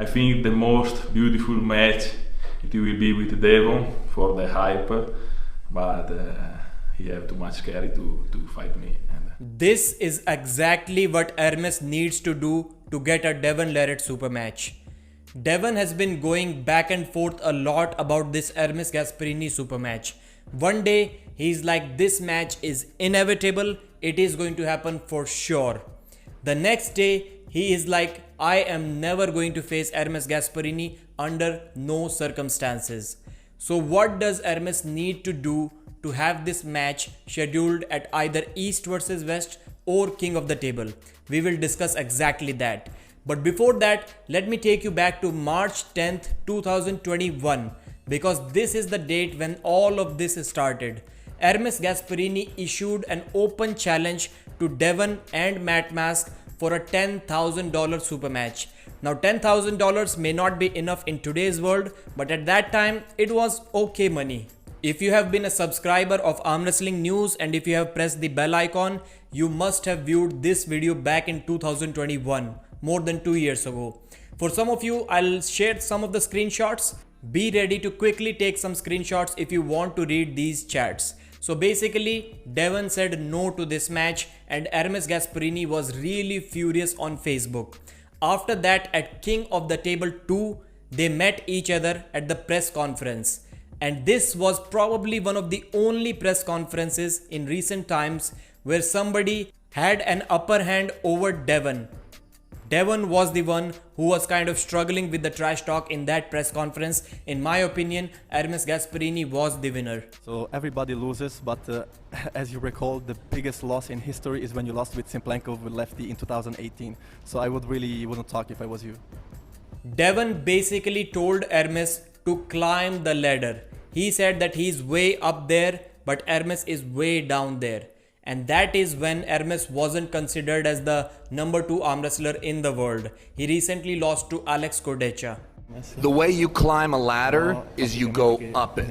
I think the most beautiful match it will be with Devon for the hype, but he have too much scary to fight me. This is exactly what Ermes needs to do to get a Devon Larratt super match. Devon has been going back and forth a lot about this Ermes Gasparini super match. One day he's like, this match is inevitable, it is going to happen for sure. The next day he is like, I am never going to face Ermes Gasparini under no circumstances. So what does Ermes need to do to have this match scheduled at either East versus West or King of the Table? We will discuss exactly that. But before that, let me take you back to March 10th, 2021, because this is the date when all of this started. Ermes Gasparini issued an open challenge to Devon and Matt Mask for a $10,000 super match. Now $10,000 may not be enough in today's world, but at that time it was okay money. If you have been a subscriber of Arm Wrestling News and if you have pressed the bell icon, you must have viewed this video back in 2021, more than 2 years ago. For some of you, I'll share some of the screenshots. Be ready to quickly take some screenshots if you want to read these chats. So basically, Devon said no to this match and Ermes Gasparini was really furious on Facebook. After that, at King of the Table 2, they met each other at the press conference. And this was probably one of the only press conferences in recent times where somebody had an upper hand over Devon. Devon was the one who was kind of struggling with the trash talk in that press conference. In my opinion, Ermes Gasparini was the winner. So everybody loses, but as you recall, the biggest loss in history is when you lost with Simplenko with lefty in 2018. So I wouldn't talk if I was you. Devon basically told Ermes to climb the ladder. He said that he's way up there, but Ermes is way down there. And that is when Ermes wasn't considered as the number 2 arm wrestler in the world. He recently lost to Alex Cordecha. The way you climb a ladder is you go up it.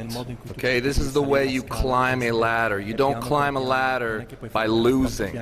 Okay, this is the way you climb a ladder. You don't climb a ladder by losing.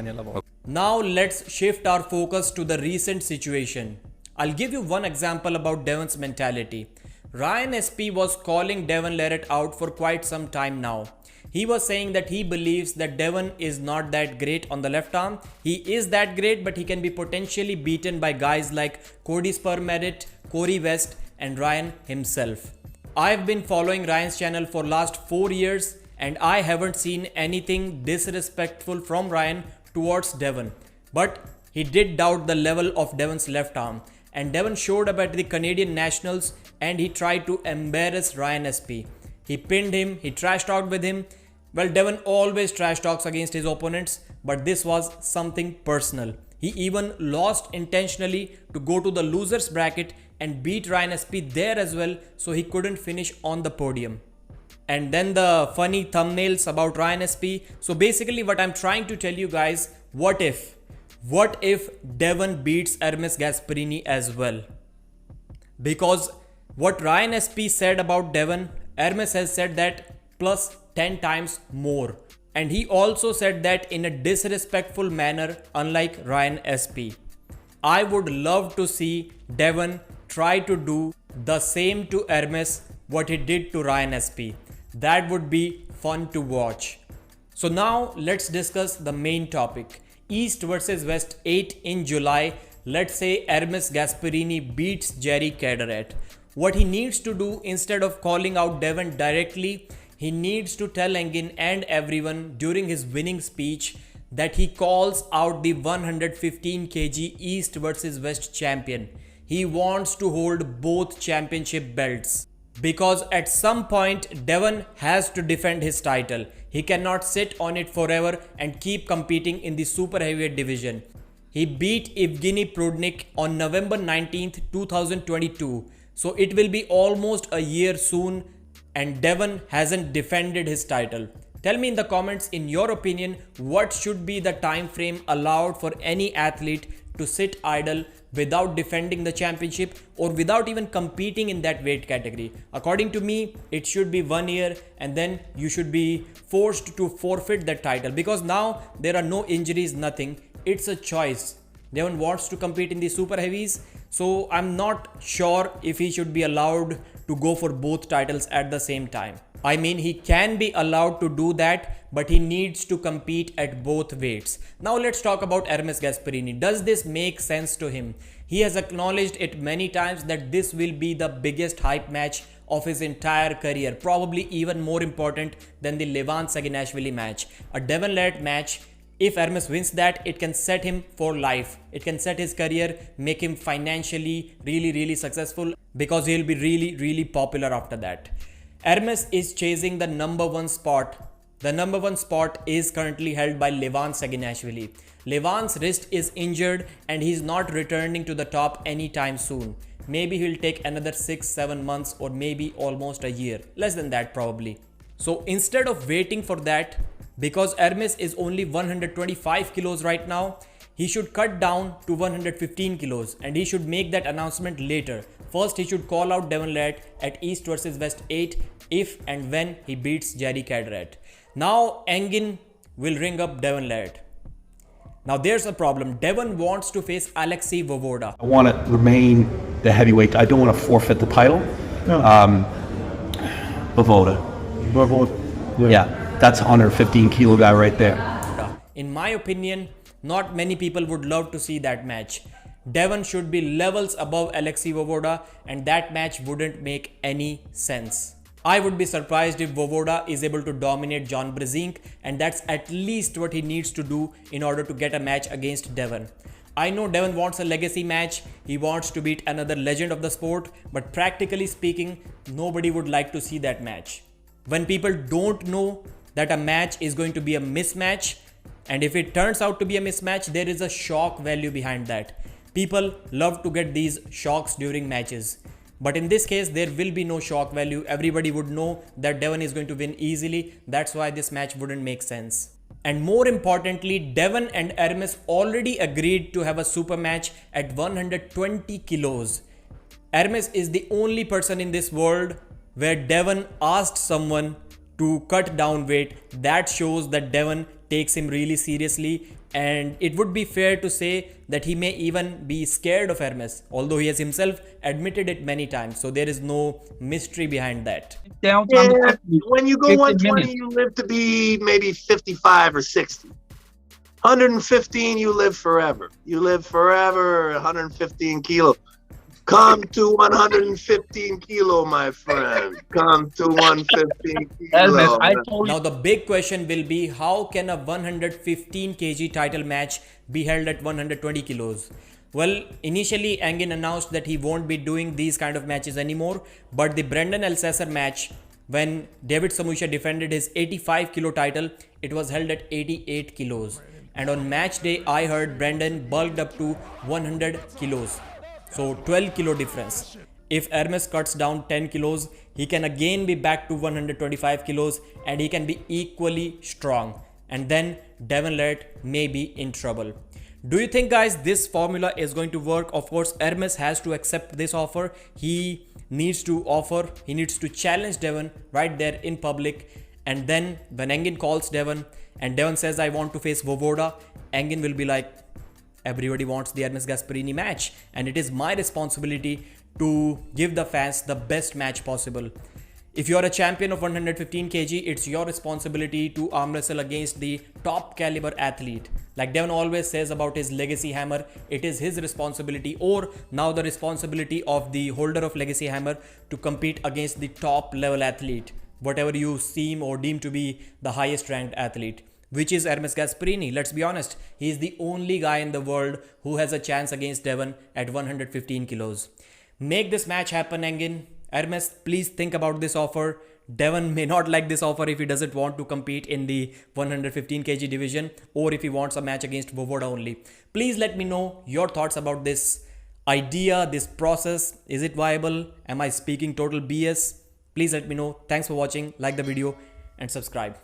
Now let's shift our focus to the recent situation. I'll give you one example about Devon's mentality. Ryan SP was calling Devon Larratt out for quite some time now. He was saying that he believes that Devon is not that great on the left arm. He is that great, but he can be potentially beaten by guys like Cody Spermerit, Corey West and Ryan himself. I've been following Ryan's channel for last 4 years and I haven't seen anything disrespectful from Ryan towards Devon. But he did doubt the level of Devon's left arm. And Devon showed up at the Canadian Nationals and he tried to embarrass Ryan SP. He pinned him, he trash talked with him. Well, Devon always trash talks against his opponents, but this was something personal. He even lost intentionally to go to the losers bracket and beat Ryan SP there as well, so he couldn't finish on the podium. And then the funny thumbnails about Ryan SP. So basically what I'm trying to tell you guys, what if Devon beats Ermes Gasparini as well? Because what Ryan SP said about Devon, Ermes has said that plus 10 times more. And he also said that in a disrespectful manner, unlike Ryan SP. I would love to see Devon try to do the same to Ermes what he did to Ryan SP. That would be fun to watch. So now let's discuss the main topic. East versus West 8 in July. Let's say Ermes Gasparini beats Jerry Caderet. What he needs to do, instead of calling out Devon directly, he needs to tell Engin and everyone during his winning speech that he calls out the 115 kg East versus West champion. He wants to hold both championship belts. Because at some point Devon has to defend his title. He cannot sit on it forever and keep competing in the super heavyweight division. He beat Evgeny Prudnik on November 19th, 2022. So it will be almost a year soon and Devon hasn't defended his title. Tell me in the comments, in your opinion, what should be the time frame allowed for any athlete to sit idle without defending the championship or without even competing in that weight category. According to me, it should be 1 year and then you should be forced to forfeit that title, because now there are no injuries, nothing. It's a choice. Devon wants to compete in the super heavies, So I'm not sure if he should be allowed to go for both titles at the same time. I mean, he can be allowed to do that, but he needs to compete at both weights. Now let's talk about Ermes Gasparini. Does this make sense to him? He has acknowledged it many times that this will be the biggest hype match of his entire career, probably even more important than the Levan Saginashvili match. A Devon Larratt match, if Ermes wins that, it can set him for life. It can set his career, make him financially really successful, because he'll be really popular after that. Ermes is chasing the number one spot. The number one spot is currently held by Levan Saginashvili. Levan's wrist is injured and he's not returning to the top anytime soon. Maybe he'll take another 6-7 months, or maybe almost a year. Less than that probably. So instead of waiting for that, because Ermes is only 125 kilos right now, he should cut down to 115 kilos and he should make that announcement later. First, he should call out Devon Larratt at East versus West 8 if and when he beats Jerry Cadrat. Now Engin will ring up Devon Larratt. Now there's a problem. Devon wants to face Alexei Vovoda. I want to remain the heavyweight. I don't want to forfeit the title. No. Vovoda. Yeah, that's 115 kilo guy right there. In my opinion, not many people would love to see that match. Devon should be levels above Alexei Vovoda and that match wouldn't make any sense. I would be surprised if Vovoda is able to dominate John Brzezinski, and that's at least what he needs to do in order to get a match against Devon. I know Devon wants a legacy match, he wants to beat another legend of the sport, but practically speaking, nobody would like to see that match. When people don't know that a match is going to be a mismatch, and if it turns out to be a mismatch, there is a shock value behind that. People love to get these shocks during matches. But in this case, there will be no shock value. Everybody would know that Devon is going to win easily. That's why this match wouldn't make sense. And more importantly, Devon and Ermes already agreed to have a super match at 120 kilos. Ermes is the only person in this world where Devon asked someone to cut down weight. That shows that Devon takes him really seriously, and it would be fair to say that he may even be scared of Ermes, although he has himself admitted it many times, so there is no mystery behind that. Yeah, when you go 120, you live to be maybe 55 or 60. 115, you live forever. You live forever, 115 kilo. Come to 115 kilo, my friend. Come to 115 kilo. Now the big question will be, how can a 115 kg title match be held at 120 kilos? Well, initially Engin announced that he won't be doing these kind of matches anymore, but the Brendan Alcacer match, when David Samusha defended his 85 kilo title, it was held at 88 kilos. And on match day, I heard Brendan bulked up to 100 kilos. So 12 kilo difference. If Ermes cuts down 10 kilos, he can again be back to 125 kilos and he can be equally strong. And then Devon Larratt may be in trouble. Do you think, guys, this formula is going to work? Of course, Ermes has to accept this offer. He needs to challenge Devon right there in public. And then when Engin calls Devon and Devon says, I want to face Vovoda, Engin will be like, everybody wants the Ermes Gasparini match, and it is my responsibility to give the fans the best match possible. If you are a champion of 115 kg, it's your responsibility to arm wrestle against the top caliber athlete. Like Devon always says about his legacy hammer, it is his responsibility, or now the responsibility of the holder of legacy hammer, to compete against the top level athlete, whatever you seem or deem to be the highest ranked athlete, which is Ermes Gasparini. Let's be honest, he is the only guy in the world who has a chance against Devon at 115 kilos. Make this match happen, Engin. Ermes, please think about this offer. Devon may not like this offer if he doesn't want to compete in the 115 kg division, or if he wants a match against Vovoda only. Please let me know your thoughts about this idea, this process. Is it viable? Am I speaking total BS? Please let me know. Thanks for watching. Like the video and subscribe.